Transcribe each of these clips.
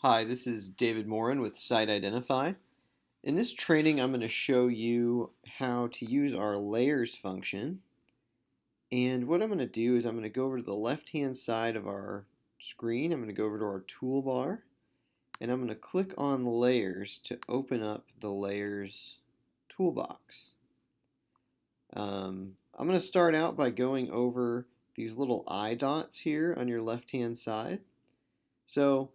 Hi, this is David Morin with Site Identify. In this training, I'm going to show you how to use our layers function. And what I'm going to do is I'm going to go over to the left-hand side of our screen. I'm going to go over to our toolbar, and I'm going to click on layers to open up the layers toolbox. I'm going to start out by going over these little eye dots here on your left-hand side. So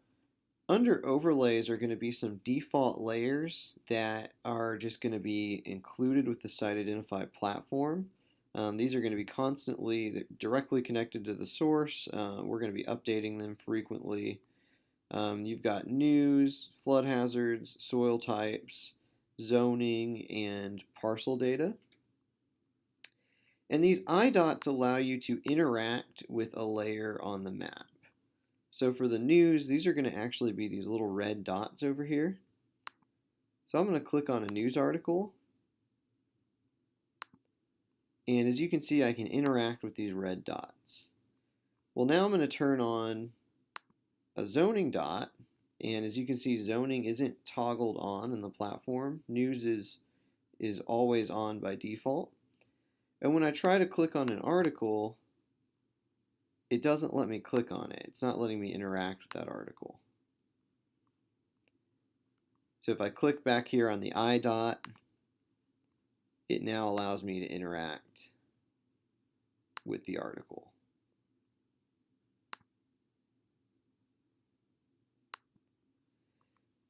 under overlays are going to be some default layers that are just going to be included with the Site Identify platform. These are going to be constantly directly connected to the source. We're going to be updating them frequently. You've got news, flood hazards, soil types, zoning, and parcel data. And these eye dots allow you to interact with a layer on the map. So for the news, these are going to actually be these little red dots over here. So I'm going to click on a news article. And as you can see, I can interact with these red dots. Well, now I'm going to turn on a zoning dot. And as you can see, zoning isn't toggled on in the platform. News is always on by default. And when I try to click on an article, it doesn't let me click on it. It's not letting me interact with that article. So if I click back here on the eye dot, it now allows me to interact with the article.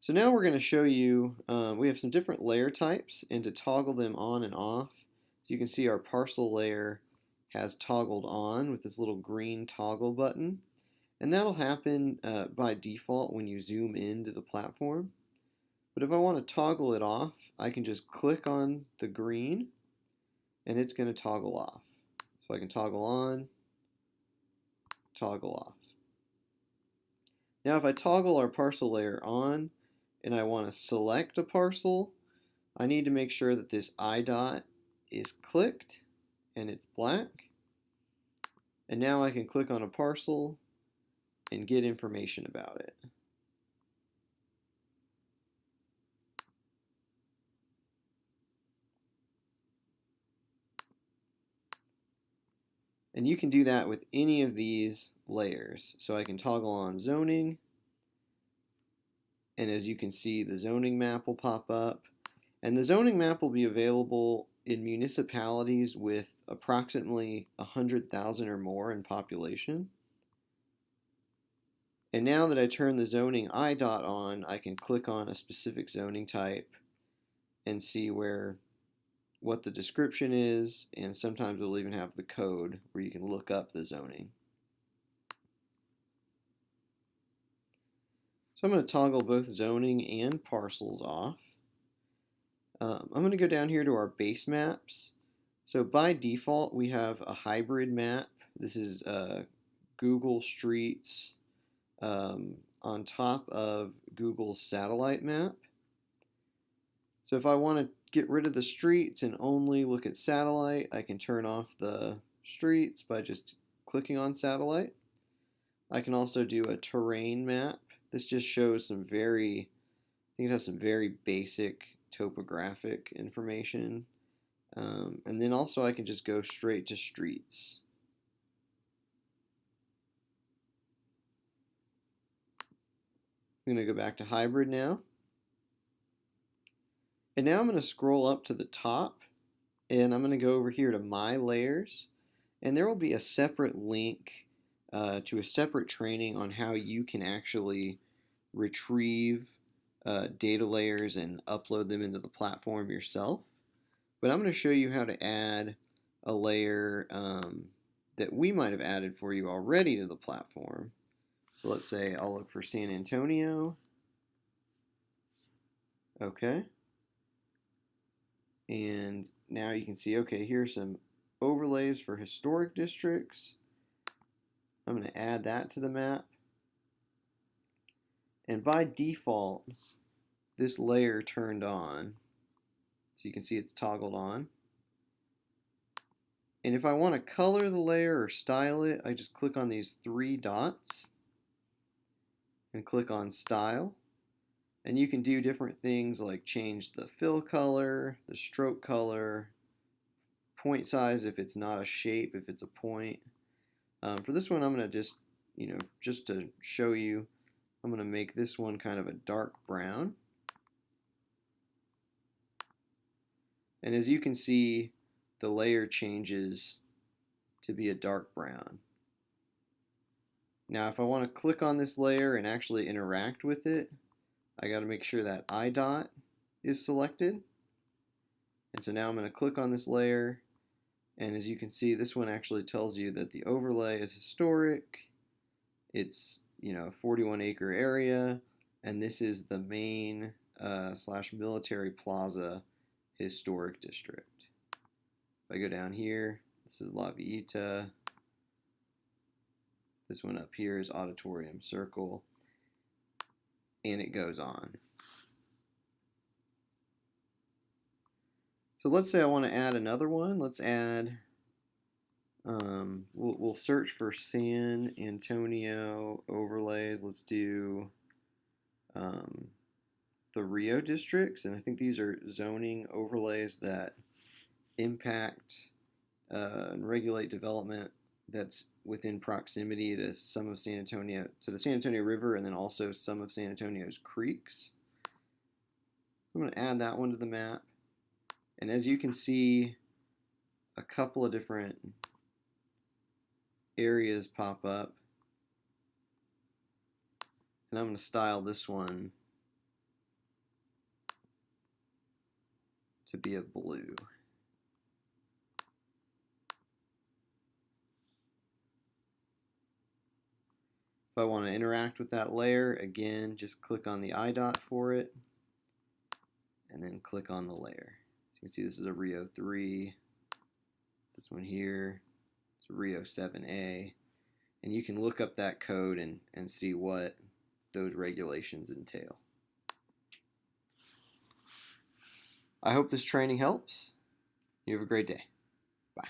So now we're going to show you, we have some different layer types, and to toggle them on and off, so you can see our parcel layer has toggled on with this little green toggle button, and that'll happen by default when you zoom into the platform. But if I want to toggle it off, I can just click on the green and it's going to toggle off. So I can toggle on, toggle off. Now if I toggle our parcel layer on and I want to select a parcel, I need to make sure that this eye dot is clicked and it's black. And now I can click on a parcel and get information about it. And you can do that with any of these layers. So I can toggle on zoning, and as you can see, the zoning map will pop up. And the zoning map will be available in municipalities with approximately 100,000 or more in population. And now that I turn the zoning eye dot on, I can click on a specific zoning type and see what the description is, and sometimes it'll even have the code where you can look up the zoning. So I'm going to toggle both zoning and parcels off. I'm going to go down here to our base maps. So by default, we have a hybrid map. This is Google Streets on top of Google's satellite map. So if I want to get rid of the streets and only look at satellite, I can turn off the streets by just clicking on satellite. I can also do a terrain map. This just shows some I think it has some very basic topographic information. And then also I can just go straight to streets. I'm going to go back to hybrid now. And now I'm going to scroll up to the top, and I'm going to go over here to My Layers, and there will be a separate link to a separate training on how you can actually retrieve data layers and upload them into the platform yourself. But I'm going to show you how to add a layer that we might have added for you already to the platform. So let's say I'll look for San Antonio. Okay. And now you can see, okay, here's some overlays for historic districts. I'm going to add that to the map. And by default, this layer turned on. So you can see it's toggled on. And if I want to color the layer or style it, I just click on these three dots. and click on Style. And you can do different things like change the fill color, the stroke color, point size if it's not a shape, if it's a point. For this one, I'm going to just to show you, I'm going to make this one kind of a dark brown. And as you can see, the layer changes to be a dark brown. Now, if I want to click on this layer and actually interact with it, I got to make sure that eye dot is selected. And so now I'm going to click on this layer, and as you can see, this one actually tells you that the overlay is historic. It's, a 41-acre area, and this is the main / military plaza historic district. If I go down here, this is La Villita. This one up here is Auditorium Circle, and it goes on. So let's say I want to add another one. Let's add, we'll search for San Antonio overlays. Let's do the Rio districts, and I think these are zoning overlays that impact and regulate development that's within proximity to some of San Antonio, to the San Antonio River, and then also some of San Antonio's creeks. I'm going to add that one to the map. And as you can see, a couple of different areas pop up. And I'm going to style this one to be a blue. If I want to interact with that layer, again, just click on the eye dot for it, and then click on the layer. You can see this is a Rio 3. This one here is a Rio 7A. And you can look up that code and see what those regulations entail. I hope this training helps. You have a great day. Bye.